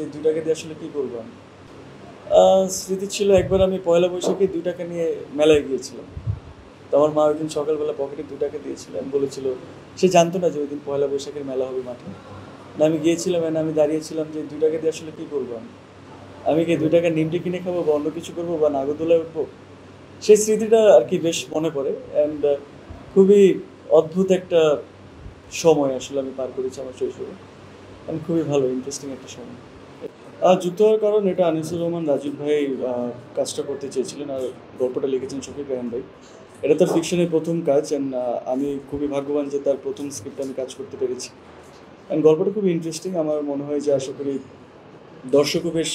যে ২ টাকা দিয়ে আসলে কী করবো আমি। স্মৃতি ছিল একবার আমি পয়লা বৈশাখে ২ টাকা নিয়ে মেলায় গিয়েছিলাম। তো আমার মা ওইদিন সকালবেলা পকেটে ২ টাকা দিয়েছিল। আমি বলেছিল, সে জানতো না যে ওইদিন পয়লা বৈশাখের মেলা হবে মাঠে। না আমি গিয়েছিলাম এন্ড আমি দাঁড়িয়েছিলাম যে ২ টাকা দিয়ে আসলে কী করবো আমি। আমি কি ২ টাকার নিমটি কিনে খাবো বা অন্য কিছু করবো বা নাগরদোলায় উঠবো? সেই স্মৃতিটা আর কি বেশ মনে পড়ে অ্যান্ড খুবই অদ্ভুত একটা সময় আসলে আমি পার করেছি আমার শৈশবে। খুবই ভালো ইন্টারেস্টিং একটা সময়। যুক্ত হওয়ার কারণ এটা আনিসুর রহমান রাজীব ভাই কাজটা করতে চেয়েছিলেন আর গল্পটা লিখেছেন শফিক রায়হান ভাই। এটা তার ফিকশনের প্রথম কাজ অ্যান্ড আমি খুবই ভাগ্যবান যে তার প্রথম স্ক্রিপ্টে আমি কাজ করতে পেরেছি। অ্যান্ড গল্পটা খুবই ইন্টারেস্টিং। আমার মনে হয় যে আশা করি দর্শকও বেশ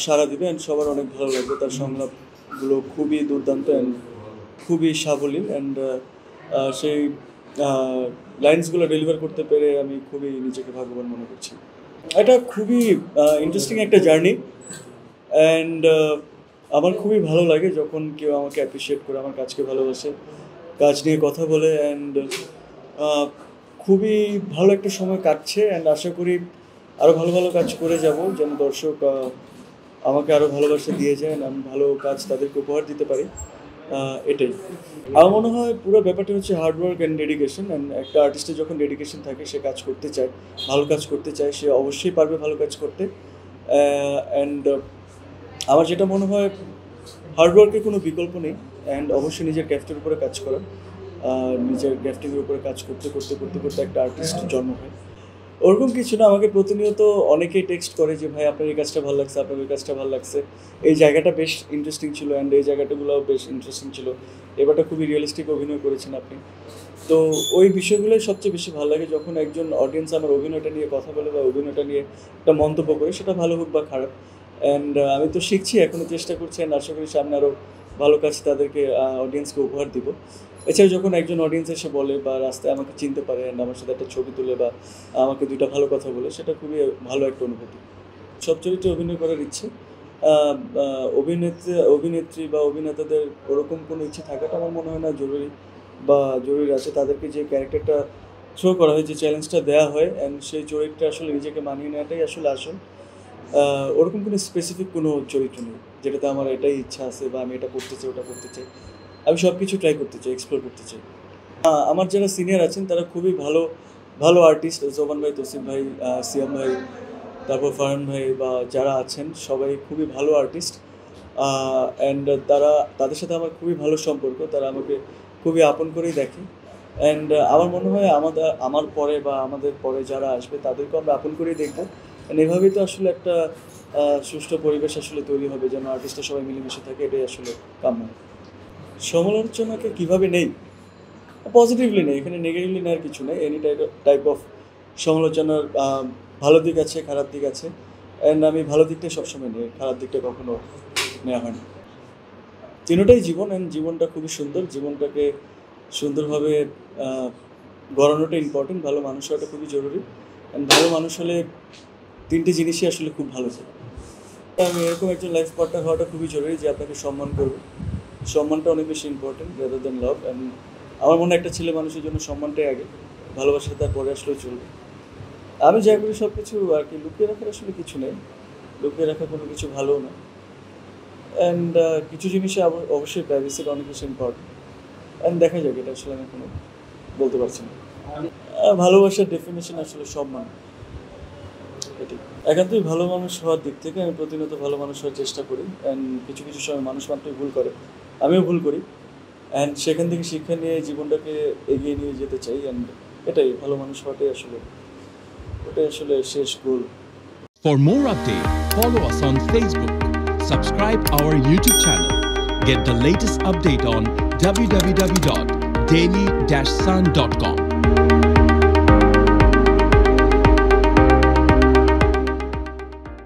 সাড়া দিবে অ্যান্ড সবার অনেক ভালো লাগবে। তার সংলাপগুলো খুবই দুর্দান্ত অ্যান্ড খুবই সাবলীল অ্যান্ড সেই লাইন্সগুলো ডেলিভার করতে পেরে আমি খুবই নিজেকে ভাগ্যবান মনে করছি। এটা খুবই ইন্টারেস্টিং একটা জার্নি অ্যান্ড আমার খুবই ভালো লাগে যখন কেউ আমাকে অ্যাপ্রিসিয়েট করে, আমার কাজকে ভালোবাসে, কাজ নিয়ে কথা বলে অ্যান্ড খুবই ভালো একটা সময় কাটছে অ্যান্ড আশা করি আরও ভালো ভালো কাজ করে যাব যেন দর্শক আমাকে আরও ভালোবাসা দিয়ে যায়, আমি ভালো কাজ তাদেরকে উপহার দিতে পারি। এটাই আমার মনে হয় পুরো ব্যাপারটা হচ্ছে হার্ডওয়ার্ক অ্যান্ড ডেডিকেশন। অ্যান্ড একটা আর্টিস্টের যখন ডেডিকেশন থাকে, সে কাজ করতে চায়, ভালো কাজ করতে চায়, সে অবশ্যই পারবে ভালো কাজ করতে। অ্যান্ড আমার যেটা মনে হয় হার্ডওয়ার্কের কোনো বিকল্প নেই অ্যান্ড অবশ্যই নিজের ক্রাফটের উপরে কাজ করা, নিজের ক্রাফটিংয়ের উপরে কাজ করতে করতে করতে করতে একটা আর্টিস্ট জন্ম হয়। ওরকম কিছু না, আমাকে প্রতিনিয়ত অনেকেই টেক্সট করে যে ভাই আপনার এই কাজটা ভালো লাগছে, আপনার ওই কাজটা ভালো লাগছে, এই জায়গাটা বেশ ইন্টারেস্টিং ছিল অ্যান্ড এই জায়গাটাগুলোও বেশ ইন্টারেস্টিং ছিল, এবারটা খুবই রিয়েলিস্টিক অভিনয় করেছেন আপনি। তো ওই বিষয়গুলোই সবচেয়ে বেশি ভালো লাগে যখন একজন অডিয়েন্স আমার অভিনয়টা নিয়ে কথা বলে বা অভিনয়টা নিয়ে একটা মন্তব্য করে, সেটা ভালো হোক বা খারাপ। অ্যান্ড আমি তো শিখছি, এখনও চেষ্টা করছি অ্যান্ড আশা করি সামনে আরও ভালো কাজ তাদেরকে অডিয়েন্সকে উপহার দিব। এছাড়া যখন একজন অডিয়েন্স এসে বলে বা রাস্তায় আমাকে চিনতে পারে অ্যান্ড আমার সাথে একটা ছবি তুলে বা আমাকে দুইটা ভালো কথা বলে, সেটা খুবই ভালো একটা অনুভূতি। সব চরিত্রে অভিনয় করার ইচ্ছে, অভিনেত্রী বা অভিনেতাদের ওরকম কোনো ইচ্ছে থাকাটা আমার মনে হয় না জরুরি আছে। তাদেরকে যে ক্যারেক্টারটা শো করা হয়, যে চ্যালেঞ্জটা দেওয়া হয় অ্যান্ড সেই চরিত্রে আসলে নিজেকে মানিয়ে নেওয়াটাই আসলে আসল। ওরকম কোনো স্পেসিফিক কোনো চরিত্র নেই যেটাতে আমার এটাই ইচ্ছা আছে বা আমি এটা করতে চাই, ওটা করতে চাই। আমি সব কিছু ট্রাই করতে চাই, এক্সপ্লোর করতে চাই। আমার যারা সিনিয়র আছেন তারা খুবই ভালো ভালো আর্টিস্ট, জোবান ভাই, তসিফ ভাই, সিয়াম ভাই, তারপর ফারহান ভাই বা যারা আছেন সবাই খুবই ভালো আর্টিস্ট অ্যান্ড তাদের সাথে আমার খুবই ভালো সম্পর্ক, তারা আমাকে খুবই আপন করেই দেখে অ্যান্ড আমার মনে হয় আমার পরে বা আমাদের পরে যারা আসবে তাদেরকেও আমরা আপন করেই দেখবো। এভাবেই তো আসলে একটা সুষ্ঠু পরিবেশ আসলে তৈরি হবে যেন আর্টিস্টরা সবাই মিলেমিশে থাকে, এটাই আসলে কাম্য। সমালোচনাকে কীভাবে নেই? পজিটিভলি নেই, এখানে নেগেটিভলি নেওয়ার কিছু নেই। এনি টাইপ অফ সমালোচনার ভালো দিক আছে, খারাপ দিক আছে অ্যান্ড আমি ভালো দিকটাই সবসময় নিই, খারাপ দিকটা কখনো নেওয়া হয় না। তিনটাই জীবন অ্যান্ড জীবনটা খুবই সুন্দর, জীবনটাকে সুন্দরভাবে গড়ানোটা ইম্পর্টেন্ট, ভালো মানুষ হওয়াটা খুবই জরুরি অ্যান্ড ভালো মানুষ হলে তিনটে জিনিসই আসলে খুব ভালো থাকে। আমি এরকম একজন লাইফ পার্টনার হওয়াটা খুবই জরুরি যে আপনাকে সম্মান করবে, সম্মানটা অনেক বেশি important rather than love. And আমার মনে হয় একটা ছেলে মানুষের জন্য সম্মানটাই আগে, ভালোবাসাটা তারপরে আসলেও চলবে। আমি যা করি সব কিছু আর কি লুকিয়ে রাখার আসলে কিছু নেই, লুকিয়ে রাখা কোনো কিছু ভালোও না অ্যান্ড কিছু জিনিসে অবশ্যই প্রাইভেসিটা অনেক বেশি ইম্পর্টেন্ট অ্যান্ড দেখা যাক, এটা আসলে আমি কোনো বলতে পারছি না। ভালোবাসার ডেফিনেশন আসলে সম্মান, এটি একান্তই ভালো মানুষ হওয়ার দিক থেকে আমি প্রতিনিয়ত ভালো মানুষ হওয়ার চেষ্টা করি অ্যান্ড কিছু কিছু সময় মানুষ মাত্রই ভুল করে, আমিও ভুল করি অ্যান্ড সেখান থেকে শিক্ষা নিয়ে জীবনটাকে এগিয়ে নিয়ে যেতে চাই অ্যান্ড এটাই ভালো মানুষ হওয়াটাই আসলে শেষ গোল। For more updates, follow us on Facebook, subscribe our YouTube channel, get the latest update on www.daily-sun.com.